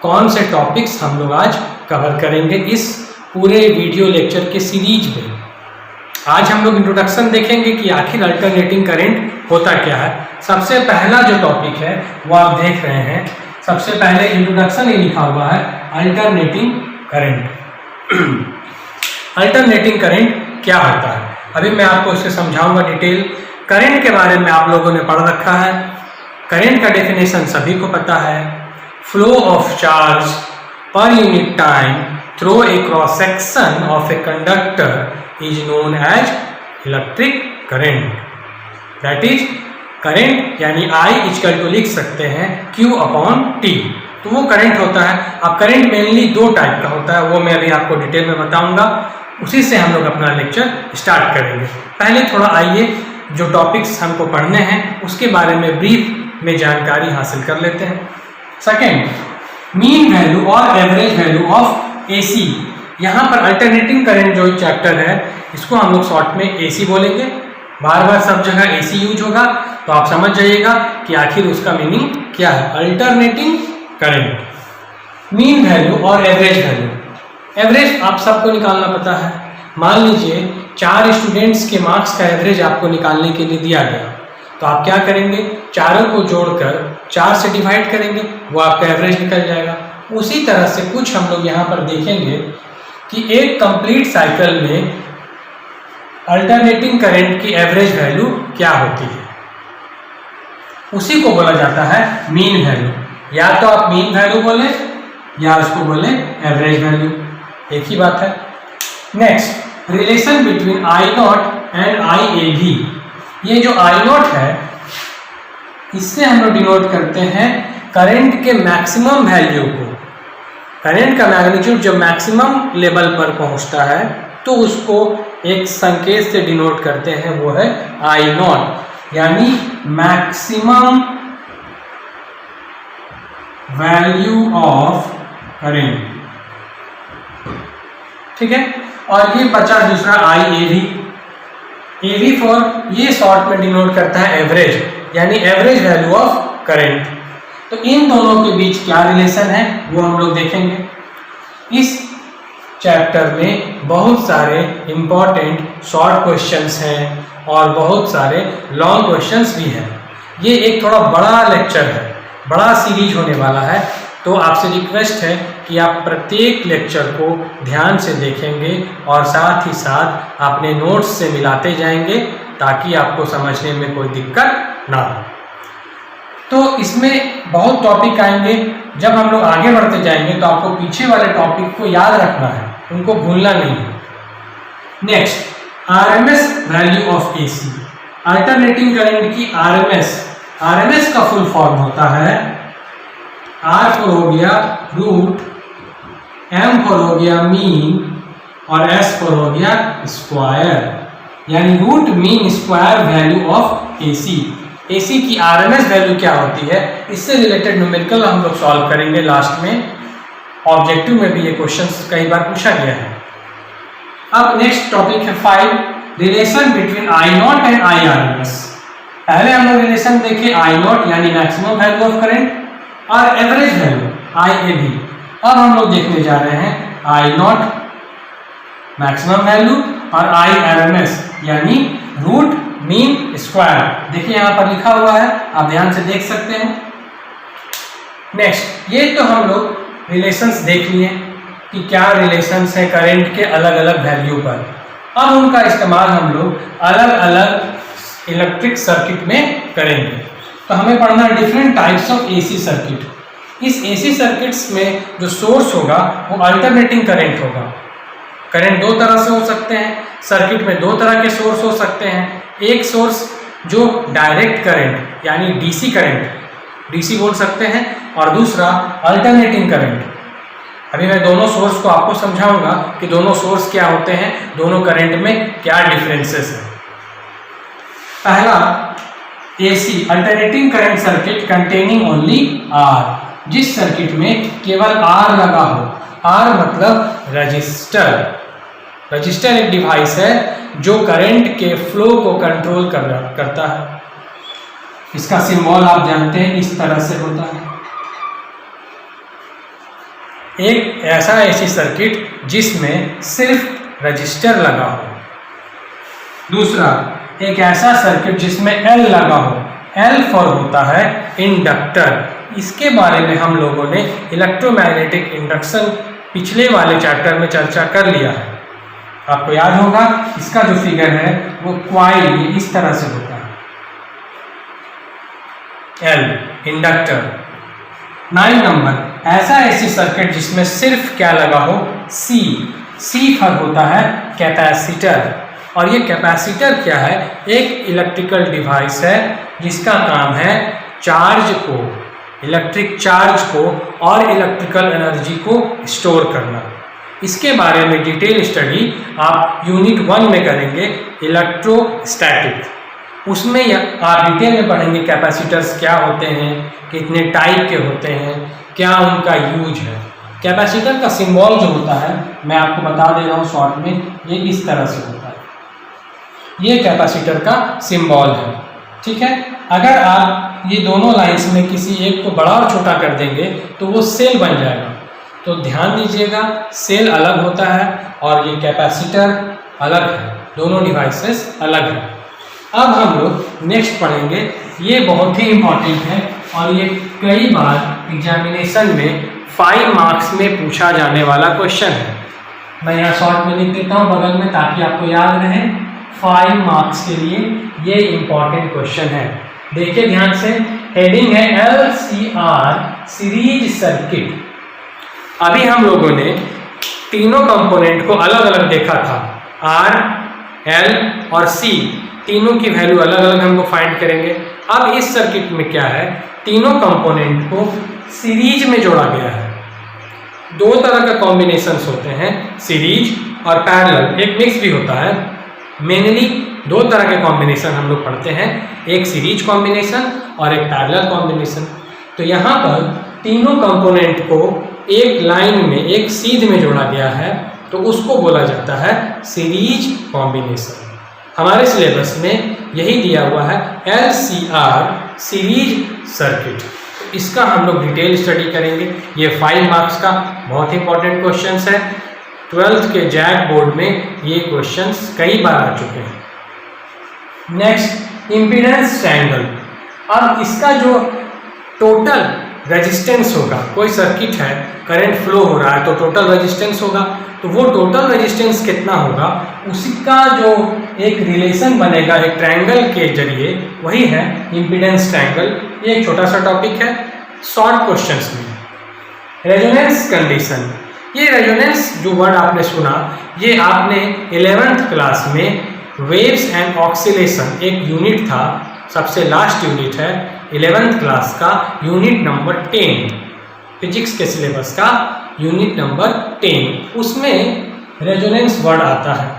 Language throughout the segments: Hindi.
कौन से टॉपिक्स हम लोग आज कवर करेंगे इस पूरे वीडियो लेक्चर के सीरीज में। आज हम लोग इंट्रोडक्शन देखेंगे कि आखिर अल्टरनेटिंग करंट होता क्या है। सबसे पहला जो टॉपिक है वो आप देख रहे हैं, सबसे पहले इंट्रोडक्शन ही लिखा हुआ है अल्टरनेटिंग करंट। अल्टरनेटिंग करंट क्या होता है, अभी मैं आपको इसे समझाऊंगा डिटेल। करंट के बारे में आप लोगों ने पढ़ रखा है, करंट का डेफिनेशन सभी को पता है। Flow of charge per unit time through a cross section of a conductor is known as electric current. That is current यानी I इक्वल टू लिख सकते हैं Q अपॉन T, तो वो करंट होता है। अब करंट मेनली दो टाइप का होता है, वो मैं अभी आपको डिटेल में बताऊंगा, उसी से हम लोग अपना लेक्चर स्टार्ट करेंगे। पहले थोड़ा आइए जो टॉपिक्स हमको पढ़ने हैं उसके बारे में ब्रीफ में जानकारी हासिल कर लेते हैं। सेकेंड, मीन वैल्यू और एवरेज वैल्यू ऑफ AC। यहाँ पर अल्टरनेटिंग करंट जो चैप्टर है इसको हम लोग शॉर्ट में AC बोलेंगे, बार बार सब जगह AC यूज होगा, तो आप समझ जाइएगा कि आखिर उसका मीनिंग क्या है। अल्टरनेटिंग करंट, मीन वैल्यू और एवरेज वैल्यू। एवरेज आप सबको निकालना पता है। मान लीजिए 4 स्टूडेंट्स के मार्क्स का एवरेज आपको निकालने के लिए दिया गया, तो आप क्या करेंगे, चारों को जोड़कर 4 से डिवाइड करेंगे, वो आपका एवरेज निकल जाएगा। उसी तरह से कुछ हम लोग यहाँ पर देखेंगे कि एक कंप्लीट साइकिल में अल्टरनेटिंग करंट की एवरेज वैल्यू क्या होती है, उसी को बोला जाता है मीन वैल्यू। या तो आप मीन वैल्यू बोले या उसको बोले एवरेज वैल्यू, एक ही बात है। Next, relation between I0 and IAB। ये जो I0 है इससे हम लोग डिनोट करते हैं करंट के मैक्सिमम वैल्यू को। करंट का मैग्नीट्यूड जब मैक्सिमम लेवल पर पहुंचता है तो उसको एक संकेत से डिनोट करते हैं, वो है I0, यानी मैक्सिमम वैल्यू ऑफ करंट। ठीक है, और ये बचा दूसरा IAB। AB फॉर ये शॉर्ट में डिनोट करता है एवरेज, यानी एवरेज वैल्यू ऑफ करंट। तो इन दोनों के बीच क्या रिलेशन है वो हम लोग देखेंगे। इस चैप्टर में बहुत सारे इंपॉर्टेंट शॉर्ट क्वेश्चंस हैं और बहुत सारे लॉन्ग क्वेश्चंस भी हैं। ये एक थोड़ा बड़ा लेक्चर है, बड़ा सीरीज होने वाला है, तो आपसे रिक्वेस्ट है कि आप प्रत्येक लेक्चर को ध्यान से देखेंगे और साथ ही साथ अपने नोट्स से मिलाते जाएंगे ताकि आपको समझने में कोई दिक्कत ना हो। तो इसमें बहुत टॉपिक आएंगे, जब हम लोग आगे बढ़ते जाएंगे तो आपको पीछे वाले टॉपिक को याद रखना है, उनको भूलना नहीं है। Next, RMS value of AC। Alternating current की RMS का फुल फॉर्म होता है, R फॉर हो गया रूट, M फॉर हो गया मीन और S फॉर हो गया स्क्वायर, यानी root mean square value of AC। AC की RMS वैल्यू क्या होती है, इससे रिलेटेड न्यूमेरिकल हम लोग सॉल्व करेंगे लास्ट में। ऑब्जेक्टिव में भी ये क्वेश्चन कई बार पूछा गया है। अब नेक्स्ट टॉपिक है 5, relation between I0 and IRMS। पहले हम लोग रिलेशन देखे I0 यानी मैक्सिमम वैल्यू ऑफ करंट और एवरेज वैल्यू IAB। अब हम लोग देखने जा रहे हैं I0 मैक्सिमम वैल्यू और IRMS यानी रूट मीन स्क्वायर। देखिए यहाँ पर लिखा हुआ है, आप ध्यान से देख सकते हैं। नेक्स्ट, ये तो हम लोग रिलेशंस देख लिए कि क्या रिलेशंस है करंट के अलग अलग वैल्यू पर। अब उनका इस्तेमाल हम लोग अलग अलग इलेक्ट्रिक सर्किट में करेंगे। तो हमें पढ़ना है different types of AC circuit. इस AC सर्किट्स में जो सोर्स होगा वो अल्टरनेटिंग करंट होगा। करंट दो तरह से हो सकते हैं, सर्किट में दो तरह के सोर्स हो सकते हैं। एक सोर्स जो डायरेक्ट करंट यानी DC करंट, DC बोल सकते हैं, और दूसरा अल्टरनेटिंग करंट। अभी मैं दोनों सोर्स को आपको समझाऊंगा कि दोनों सोर्स क्या होते हैं, दोनों करंट में क्या डिफरेंसेस है। पहला AC alternating current circuit containing only R। जिस सर्किट में केवल R लगा हो, R मतलब रजिस्टर। रजिस्टर एक डिवाइस है जो करंट के फ्लो को कंट्रोल करता है। इसका सिंबल आप जानते हैं, इस तरह से होता है। एक ऐसा एसी सर्किट जिसमें सिर्फ रजिस्टर लगा हो। दूसरा, एक ऐसा सर्किट जिसमें एल लगा हो। एल फॉर होता है इंडक्टर। इसके बारे में हम लोगों ने इलेक्ट्रोमैग्नेटिक इंडक्शन पिछले वाले चैप्टर में चर्चा कर लिया है। आपको याद होगा इसका जो फिगर है वो क्वाइल ये इस तरह से होता है, एल इंडक्टर। 9 नंबर, ऐसा एसी सर्किट जिसमें सिर्फ क्या लगा हो, सी। सी फॉर होता है कैपेसिटर। और ये कैपेसिटर क्या है, एक इलेक्ट्रिकल डिवाइस है जिसका काम है चार्ज को, इलेक्ट्रिक चार्ज को और इलेक्ट्रिकल एनर्जी को स्टोर करना। इसके बारे में डिटेल स्टडी आप यूनिट 1 में करेंगे, इलेक्ट्रोस्टैटिक। उसमें आप डिटेल में पढ़ेंगे कैपेसिटर्स क्या होते हैं, कितने टाइप के होते हैं, क्या उनका यूज है। कैपेसिटर का सिंबल जो होता है मैं आपको बता दे रहा हूँ शॉर्ट में, ये इस तरह से होता है। ये कैपेसिटर का सिंबल है, ठीक है। अगर आप ये दोनों लाइंस में किसी एक को बड़ा और छोटा कर देंगे तो वो सेल बन जाएगा। तो ध्यान दीजिएगा, सेल अलग होता है और ये कैपेसिटर अलग है, दोनों डिवाइसेस अलग हैं। अब हम लोग नेक्स्ट पढ़ेंगे, ये बहुत ही इम्पोर्टेंट है और ये कई बार एग्जामिनेशन में 5 मार्क्स में पूछा जाने वाला क्वेश्चन है। मैं यहाँ शॉर्ट में लिख देता हूँ बगल में ताकि आपको याद रहे। 5 मार्क्स के लिए ये इम्पोर्टेंट क्वेश्चन है। देखिए ध्यान से, हेडिंग है LCR सीरीज सर्किट। अभी हम लोगों ने तीनों कंपोनेंट को अलग अलग देखा था, R, L और C, तीनों की वैल्यू अलग अलग हमको फाइंड करेंगे। अब इस सर्किट में क्या है, तीनों कंपोनेंट को सीरीज में जोड़ा गया है। 2 तरह का कॉम्बिनेशंस होते हैं, सीरीज और पैरेलल, एक मिक्स भी होता है। मेनली 2 तरह के कॉम्बिनेशन हम लोग पढ़ते हैं, एक सीरीज कॉम्बिनेशन और एक पैरेलल कॉम्बिनेशन। तो यहाँ पर तीनों कंपोनेंट को एक लाइन में, एक सीध में जोड़ा गया है, तो उसको बोला जाता है सीरीज कॉम्बिनेशन। हमारे सिलेबस में यही दिया हुआ है LCR सीरीज सर्किट। तो इसका हम लोग डिटेल स्टडी करेंगे। ये 5 मार्क्स का बहुत इंपॉर्टेंट क्वेश्चन है। 12th के जैक बोर्ड में ये क्वेश्चंस कई बार आ चुके हैं। Next, impedance triangle. अब इसका जो टोटल रेजिस्टेंस होगा, कोई सर्किट है, करंट फ्लो हो रहा है तो टोटल रेजिस्टेंस होगा, तो वो टोटल रेजिस्टेंस कितना होगा उसी का जो एक रिलेशन बनेगा एक ट्रायंगल के जरिए, वही है इम्पीडेंस ट्रायंगल। ये एक छोटा सा टॉपिक है शॉर्ट क्वेश्चंस में। रेजोनेंस कंडीशन, ये रेजोनेंस जो वर्ड आपने सुना, ये आपने 11th क्लास में वेव्स एंड ऑक्सीलेशन एक यूनिट था, सबसे लास्ट यूनिट है 11th क्लास का, यूनिट नंबर 10, फिजिक्स के सिलेबस का यूनिट नंबर 10, उसमें रेजोनेंस वर्ड आता है।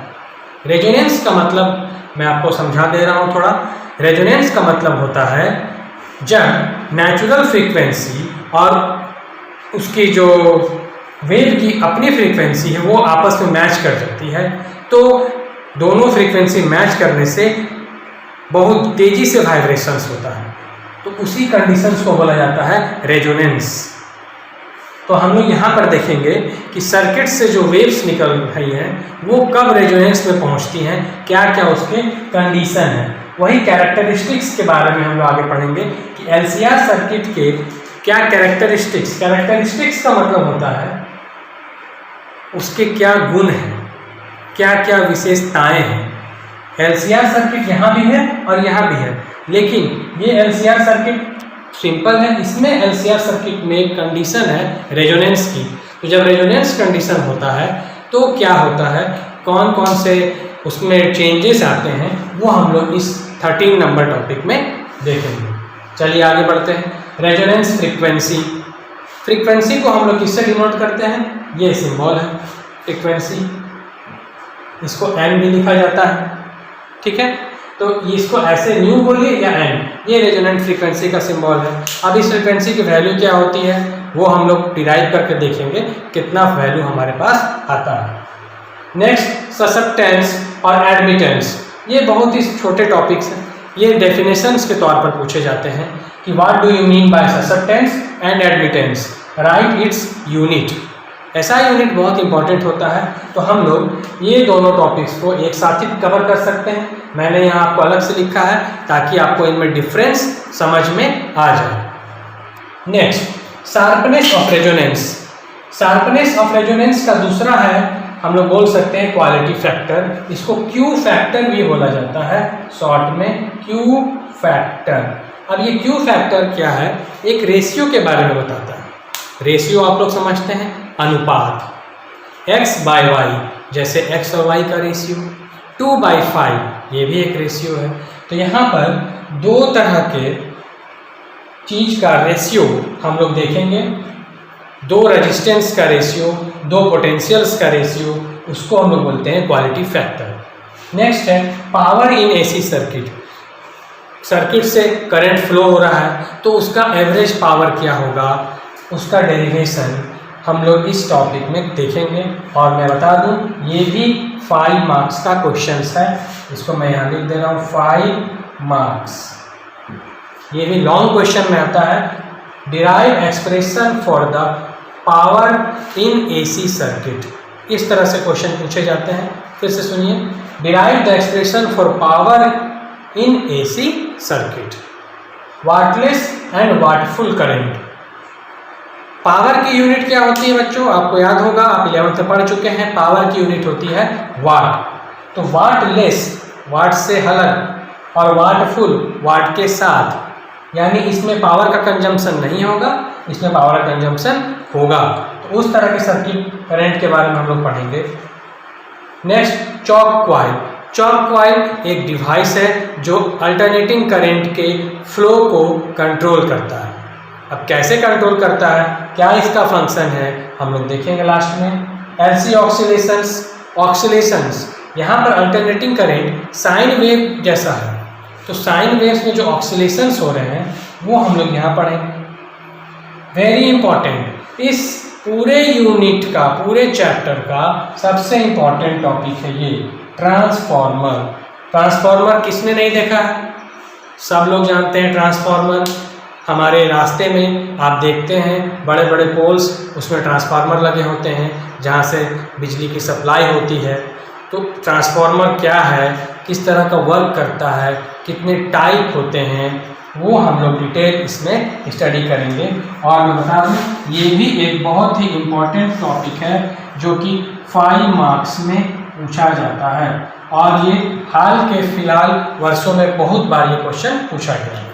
रेजोनेंस का मतलब मैं आपको समझा दे रहा हूँ थोड़ा। रेजोनेंस का मतलब होता है जब नेचुरल फ्रीक्वेंसी और उसकी जो वेव की अपनी फ्रीक्वेंसी है वो आपस में मैच कर जाती है, तो दोनों फ्रीक्वेंसी मैच करने से बहुत तेजी से वाइब्रेशंस होता है, तो उसी कंडीशंस को बोला जाता है रेजोनेंस। तो हम लोग यहाँ पर देखेंगे कि सर्किट से जो वेव्स निकल रही हैं वो कब रेजोनेंस में पहुँचती हैं, क्या क्या उसके कंडीशन है। वही कैरेक्टरिस्टिक्स के बारे में हम लोग आगे पढ़ेंगे कि LCR सर्किट के क्या कैरेक्टरिस्टिक्स, कैरेक्टरिस्टिक्स का मतलब होता है उसके क्या गुण हैं, क्या क्या विशेषताएं हैं। LCR सर्किट यहाँ भी है और यहाँ भी है, लेकिन ये LCR सर्किट सिंपल है, इसमें LCR सर्किट में एक कंडीशन है रेजोनेंस की। तो जब रेजोनेंस कंडीशन होता है तो क्या होता है, कौन कौन से उसमें चेंजेस आते हैं, वो हम लोग इस 13 नंबर टॉपिक में देखेंगे। चलिए आगे बढ़ते हैं। रेजोनेंस फ्रीक्वेंसी, फ्रीक्वेंसी को हम लोग किससे डिनोट करते हैं, ये सिंबल है फ्रीक्वेंसी, इसको n भी लिखा जाता है, ठीक है। तो इसको ऐसे न्यू बोलिए या n, ये रेजोनेंट फ्रीक्वेंसी का सिंबल है। अब इस फ्रीक्वेंसी की वैल्यू क्या होती है वो हम लोग डिराइव करके देखेंगे कितना वैल्यू हमारे पास आता है। नेक्स्ट, ससेप्टेंस और एडमिटेंस, ये बहुत ही छोटे टॉपिक्स हैं, ये डेफिनेशंस के तौर पर पूछे जाते हैं कि what do you mean by susceptance and admittance, right its unit. ऐसा यूनिट बहुत इंपॉर्टेंट होता है, तो हम लोग ये दोनों टॉपिक्स को एक साथ ही कवर कर सकते हैं। मैंने यहाँ आपको अलग से लिखा है ताकि आपको इनमें डिफरेंस समझ में आ जाए। Next, sharpness of resonance. Sharpness of resonance का दूसरा है, हम लोग बोल सकते हैं क्वालिटी फैक्टर। इसको क्यू फैक्टर भी बोला जाता है, शॉर्ट में क्यू फैक्टर। अब ये क्यू फैक्टर क्या है? एक रेशियो के बारे में बताता है। रेशियो आप लोग समझते हैं, अनुपात, x/y, जैसे x और y का रेशियो, 2/5 ये भी एक रेशियो है। तो यहाँ पर दो तरह के चीज का रेशियो हम लोग देखेंगे, दो रेजिस्टेंस का रेशियो, दो पोटेंशियल्स का रेशियो, उसको हम लोग बोलते हैं क्वालिटी फैक्टर। नेक्स्ट है power in AC circuit. Circuit से करंट फ्लो हो रहा है तो उसका एवरेज पावर क्या होगा, उसका डेरिवेशन हम लोग इस टॉपिक में देखेंगे। और मैं बता दूं ये भी 5 मार्क्स का क्वेश्चन है, इसको मैं यहाँ लिख दे रहा हूँ 5 मार्क्स। ये भी लॉन्ग क्वेश्चन में आता है। Derive expression for the power in AC circuit, इस तरह से क्वेश्चन पूछे जाते हैं। फिर से सुनिए, derive the expression for power in AC circuit, wattless and वाटफुल current. Power की यूनिट क्या होती है बच्चों? आपको याद होगा, आप 11th में पढ़ चुके हैं। पावर की यूनिट होती है वाट। तो वाटलेस, वाट से अलग, और वाटफुल, वाट के साथ, यानी इसमें पावर का कंजम्पशन नहीं होगा, इसमें पावर का कंजम्पशन होगा। तो उस तरह के सर्किट करंट के बारे में हम लोग पढ़ेंगे। Next, chalk coil. Chalk coil एक डिवाइस है जो अल्टरनेटिंग करंट के फ्लो को कंट्रोल करता है। अब कैसे कंट्रोल करता है, क्या इसका फंक्शन है, हम लोग देखेंगे लास्ट में। एलसी ऑक्सीलेशंस, ऑक्सीलेशंस यहाँ पर अल्टरनेटिंग करंट साइन वेव जैसा है, तो साइन वेव्स में जो ऑक्सीलेशंस हो रहे हैं वो हम लोग यहाँ पढ़ेंगे। वेरी इंपॉर्टेंट, इस पूरे यूनिट का, पूरे चैप्टर का सबसे इंपॉर्टेंट टॉपिक है ये ट्रांसफॉर्मर। ट्रांसफॉर्मर किसने नहीं देखा है? सब लोग जानते हैं ट्रांसफॉर्मर। हमारे रास्ते में आप देखते हैं बड़े बड़े पोल्स, उसमें ट्रांसफार्मर लगे होते हैं जहाँ से बिजली की सप्लाई होती है। तो ट्रांसफार्मर क्या है, किस तरह का वर्क करता है, कितने टाइप होते हैं, वो हम लोग डिटेल इसमें स्टडी करेंगे। और मैं बता दूँ ये भी एक बहुत ही इम्पोर्टेंट टॉपिक है जो कि 5 मार्क्स में पूछा जाता है, और ये हाल के फिलहाल वर्षों में बहुत बार ये क्वेश्चन पूछा गया है।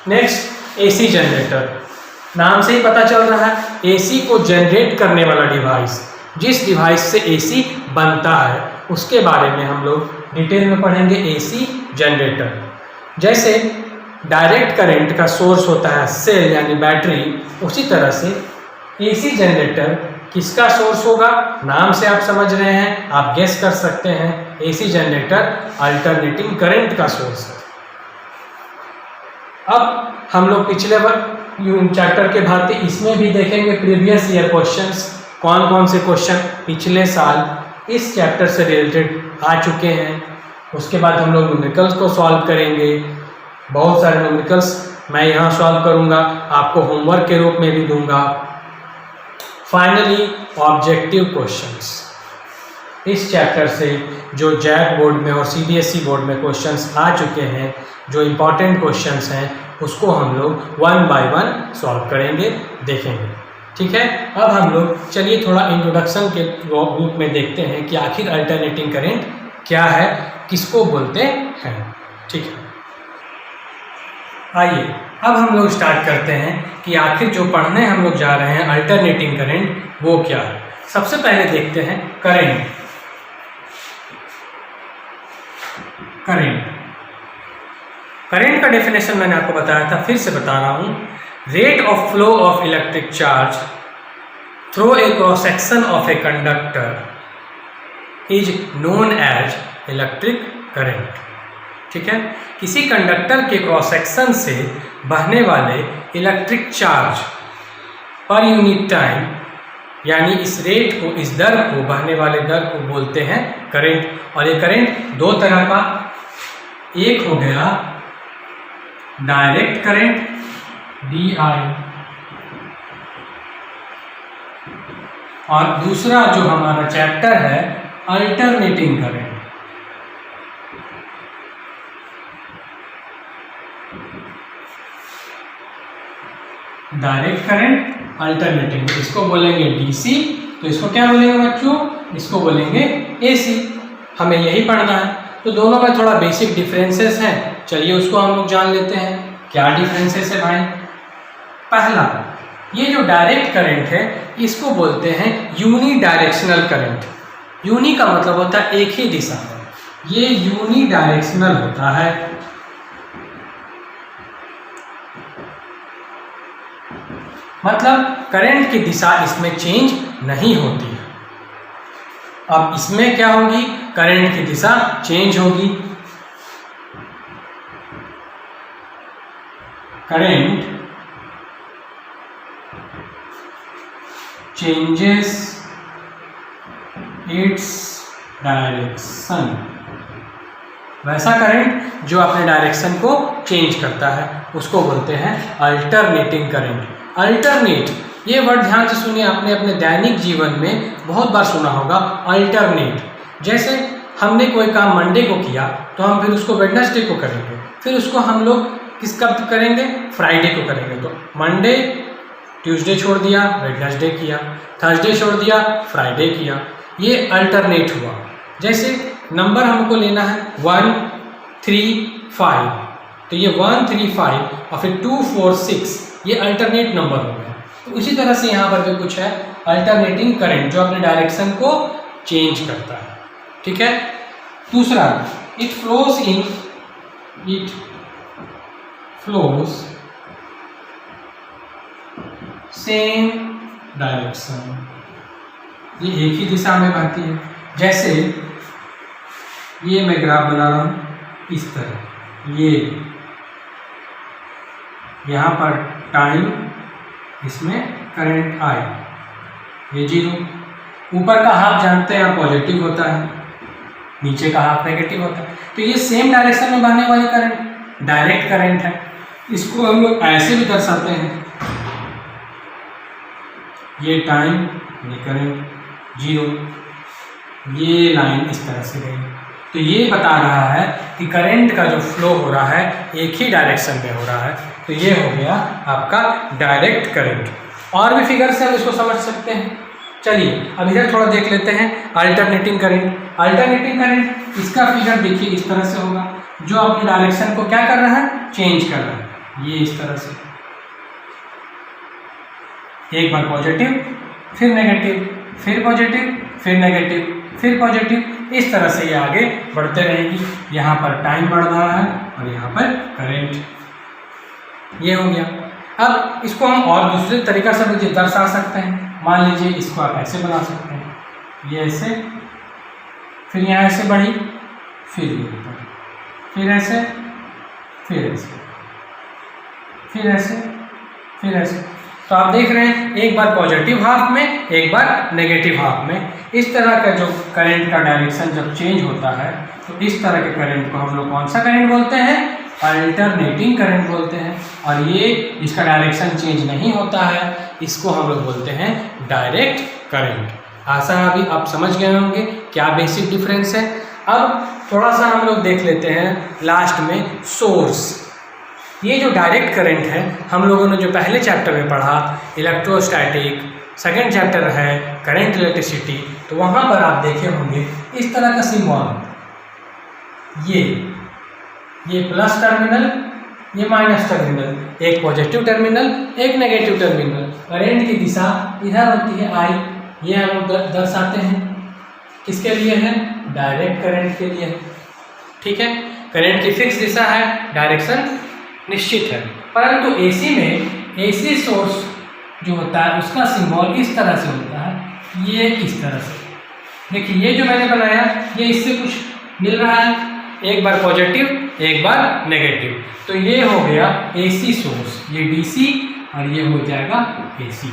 Next, AC generator. नाम से ही पता चल रहा है, एसी को जनरेट करने वाला डिवाइस, जिस डिवाइस से एसी बनता है उसके बारे में हम लोग डिटेल में पढ़ेंगे। एसी जनरेटर, जैसे डायरेक्ट करंट का सोर्स होता है सेल यानी बैटरी, उसी तरह से एसी जनरेटर किसका सोर्स होगा? नाम से आप समझ रहे हैं, आप गेस कर सकते हैं। एसी जनरेटर अल्टरनेटिंग करंट का सोर्स है। अब हम लोग पिछले चैप्टर के भांति इसमें भी देखेंगे प्रीवियस ईयर क्वेश्चंस, कौन कौन से क्वेश्चन पिछले साल इस चैप्टर से रिलेटेड आ चुके हैं। उसके बाद हम लोग न्यूमेरिकल्स को सॉल्व करेंगे। बहुत सारे न्यूमेरिकल्स मैं यहाँ सॉल्व करूँगा, आपको होमवर्क के रूप में भी दूंगा। फाइनली ऑब्जेक्टिव क्वेश्चंस, इस चैप्टर से जो जैक बोर्ड में और सीबीएसई बोर्ड में क्वेश्चंस आ चुके हैं, जो इम्पॉर्टेंट क्वेश्चंस हैं, उसको हम लोग 1 बाय 1 सॉल्व करेंगे, देखेंगे। ठीक है, अब हम लोग चलिए थोड़ा इंट्रोडक्शन के रूप में देखते हैं कि आखिर अल्टरनेटिंग करंट क्या है, किसको बोलते हैं। ठीक है, आइए अब हम लोग स्टार्ट करते हैं कि आखिर जो पढ़ने हम लोग जा रहे हैं अल्टरनेटिंग करंट वो क्या है। सबसे पहले देखते हैं करंट। करंट का डेफिनेशन मैंने आपको बताया था, फिर से बता रहा हूँ। Rate of flow of electric charge through a cross section of a conductor is known as electric current. ठीक है, किसी कंडक्टर के क्रॉस सेक्शन से बहने वाले electric charge per unit time, यानी इस रेट को, इस दर को, बहने वाले दर को बोलते हैं करंट। और ये करंट दो तरह का, एक हो गया डायरेक्ट करंट DI, और दूसरा जो हमारा चैप्टर है alternating current. Direct current, alternating, इसको बोलेंगे डीसी, तो इसको क्या बोलेंगे बच्चों, इसको बोलेंगे एसी। हमें यही पढ़ना है। तो दोनों में थोड़ा बेसिक डिफरेंसेस हैं, चलिए उसको हम लोग जान लेते हैं। क्या डिफरेंसेस है भाई? पहला, ये जो डायरेक्ट करंट है इसको बोलते हैं यूनी डायरेक्शनल करंट। यूनी का मतलब होता है एक ही दिशा में, ये यूनी डायरेक्शनल होता है। मतलब करंट की दिशा इसमें चेंज नहीं होती है। अब इसमें क्या होगी, करंट की दिशा चेंज होगी। Current changes its direction. वैसा करंट जो अपने डायरेक्शन को चेंज करता है उसको बोलते हैं अल्टरनेटिंग करंट। अल्टरनेट, ये वर्ड ध्यान से सुनिए, आपने अपने दैनिक जीवन में बहुत बार सुना होगा अल्टरनेट। जैसे हमने कोई काम मंडे को किया तो हम फिर उसको वेडनेसडे को करेंगे, फिर उसको हम लोग किस कब करेंगे, फ्राइडे को करेंगे। तो मंडे ट्यूसडे छोड़ दिया, वेडनेसडे किया, थर्सडे छोड़ दिया, फ्राइडे किया, ये अल्टरनेट हुआ। जैसे नंबर हमको लेना है 1 3 5, तो ये 1 3 5 और फिर 2 4 6, ये अल्टरनेट नंबर हो गया। तो उसी तरह से यहाँ पर भी कुछ है अल्टरनेटिंग करंट जो अपने डायरेक्शन को चेंज करता है। ठीक है। दूसरा, इट फ्लोज सेम डायरेक्शन, ये एक ही दिशा में बहती है। जैसे ये मैं ग्राफ बना रहा हूँ इस तरह, ये यहाँ पर टाइम, इसमें करंट आई, ये 0। ऊपर का हाफ जानते हैं पॉजिटिव होता है, नीचे का हाफ नेगेटिव होता है। तो ये सेम डायरेक्शन में बहने वाली करंट डायरेक्ट करंट है। इसको हम लोग ऐसे भी दर्शाते हैं, ये टाइम, ये करंट 0, ये लाइन इस तरह से गई। तो ये बता रहा है कि करंट का जो फ्लो हो रहा है एक ही डायरेक्शन में हो रहा है। तो ये हो गया आपका डायरेक्ट करंट। और भी फिगर से हम इसको समझ सकते हैं। चलिए अब इधर थोड़ा देख लेते हैं अल्टरनेटिंग करंट। अल्टरनेटिंग करंट, इसका फिगर देखिए इस तरह से होगा, जो अपनी डायरेक्शन को क्या कर रहा है, चेंज कर रहा है। ये इस तरह से, एक बार पॉजिटिव, फिर नेगेटिव, फिर पॉजिटिव, फिर नेगेटिव, फिर पॉजिटिव, इस तरह से ये आगे बढ़ते रहेगी। यहाँ पर टाइम बढ़ रहा है और यहाँ पर करंट, ये हो गया। अब इसको हम और दूसरे तरीका से भी दर्शा सकते हैं। मान लीजिए इसको आप ऐसे बना सकते हैं, ये ऐसे, फिर यहाँ ऐसे बढ़ी, फिर ये ऊपर, फिर ऐसे, फिर ऐसे, फिर ऐसे, फिर ऐसे। तो आप देख रहे हैं एक बार पॉजिटिव हाफ में, एक बार नेगेटिव हाफ में। इस तरह का जो करंट का डायरेक्शन जब चेंज होता है तो इस तरह के करंट को हम लोग कौन सा करंट बोलते हैं, अल्टरनेटिंग करंट बोलते हैं। और ये इसका डायरेक्शन चेंज नहीं होता है, इसको हम लोग बोलते हैं डायरेक्ट करंट। आशा अभी आप समझ गए होंगे क्या बेसिक डिफरेंस है। अब थोड़ा सा हम लोग देख लेते हैं लास्ट में सोर्स। ये जो डायरेक्ट करंट है हम लोगों ने जो पहले चैप्टर में पढ़ा इलेक्ट्रोस्टैटिक, सेकेंड चैप्टर है करंट इलेक्ट्रिसिटी, तो वहाँ पर आप देखे होंगे इस तरह का सिंबल, ये प्लस टर्मिनल, ये माइनस टर्मिनल, एक पॉजिटिव टर्मिनल, एक नेगेटिव टर्मिनल। करंट की दिशा इधर होती है आई, ये हम लोग दर्शाते हैं किसके लिए है, डायरेक्ट करंट के लिए। ठीक है। करंट की फिक्स दिशा है, डायरेक्शन निश्चित है। परंतु एसी में एसी सोर्स जो होता है उसका सिंबल इस तरह से होता है, ये इस तरह से। देखिए ये जो मैंने बनाया ये इससे कुछ मिल रहा है, एक बार पॉजिटिव एक बार नेगेटिव, तो ये हो गया एसी सोर्स, ये डीसी और ये हो जाएगा एसी।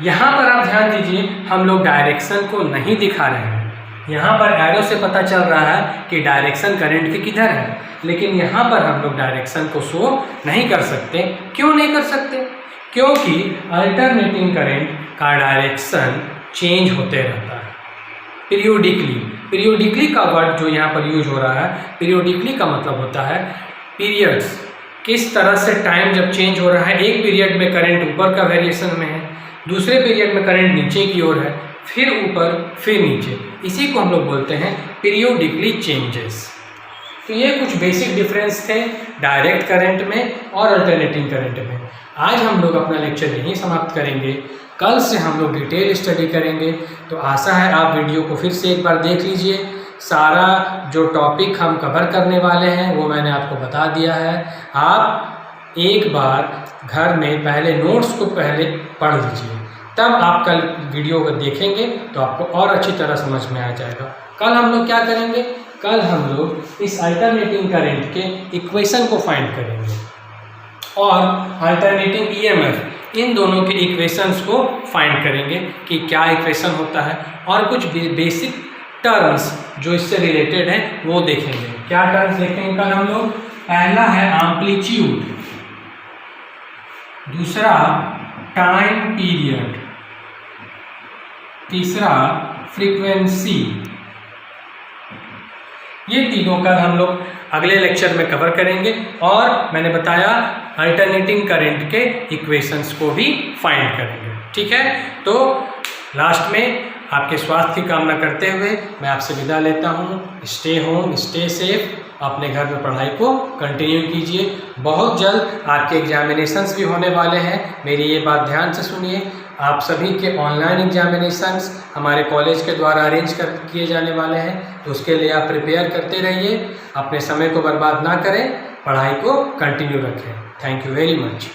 यहाँ पर आप ध्यान दीजिए हम लोग डायरेक्शन को नहीं दिखा रहे हैं, यहाँ पर एरो से पता चल रहा है कि डायरेक्शन करंट के किधर है, लेकिन यहाँ पर हम लोग डायरेक्शन को शो नहीं कर सकते। क्यों नहीं कर सकते? क्योंकि अल्टरनेटिंग करंट का डायरेक्शन चेंज होते रहता है पीरियोडिकली। पीरियोडिकली का वर्ड जो यहाँ पर यूज हो रहा है, पीरियोडिकली का मतलब होता है पीरियड्स, किस तरह से टाइम जब चेंज हो रहा है, एक पीरियड में करंट ऊपर का वेरिएशन में है, दूसरे पीरियड में करंट नीचे की ओर है, फिर ऊपर फिर नीचे, इसी को हम लोग बोलते हैं पीरियोडिकली चेंजेस। तो ये कुछ बेसिक डिफरेंस थे डायरेक्ट करंट में और अल्टरनेटिंग करंट में। आज हम लोग अपना लेक्चर यहीं समाप्त करेंगे, कल से हम लोग डिटेल स्टडी करेंगे। तो आशा है आप वीडियो को फिर से एक बार देख लीजिए। सारा जो टॉपिक हम कवर करने वाले हैं वो मैंने आपको बता दिया है। आप एक बार घर में पहले नोट्स को पहले पढ़ लीजिए, तब आप कल वीडियो को देखेंगे तो आपको और अच्छी तरह समझ में आ जाएगा। कल हम लोग क्या करेंगे, कल हम लोग इस अल्टरनेटिंग करंट के इक्वेशन को फाइंड करेंगे और अल्टरनेटिंग ईएमएफ, इन दोनों के इक्वेशंस को फाइंड करेंगे कि क्या इक्वेशन होता है, और कुछ बेसिक टर्म्स जो इससे रिलेटेड हैं वो देखेंगे। क्या टर्म्स देखेंगे कल हम लोग? पहला है एम्पलीट्यूड, दूसरा टाइम पीरियड, तीसरा फ्रीक्वेंसी। ये तीनों का हम लोग अगले लेक्चर में कवर करेंगे और मैंने बताया अल्टरनेटिंग करंट के इक्वेशंस को भी फाइंड करेंगे। ठीक है, तो लास्ट में आपके स्वास्थ्य की कामना करते हुए मैं आपसे विदा लेता हूँ। स्टे होम, स्टे सेफ, अपने घर में पढ़ाई को कंटिन्यू कीजिए। बहुत जल्द आपके एग्जामिनेशंस भी होने वाले हैं, मेरी ये बात ध्यान से सुनिए। आप सभी के ऑनलाइन एग्जामिनेशंस हमारे कॉलेज के द्वारा अरेंज किए जाने वाले हैं, तो उसके लिए आप प्रिपेयर करते रहिए, अपने समय को बर्बाद ना करें, पढ़ाई को कंटिन्यू रखें। Thank you very much.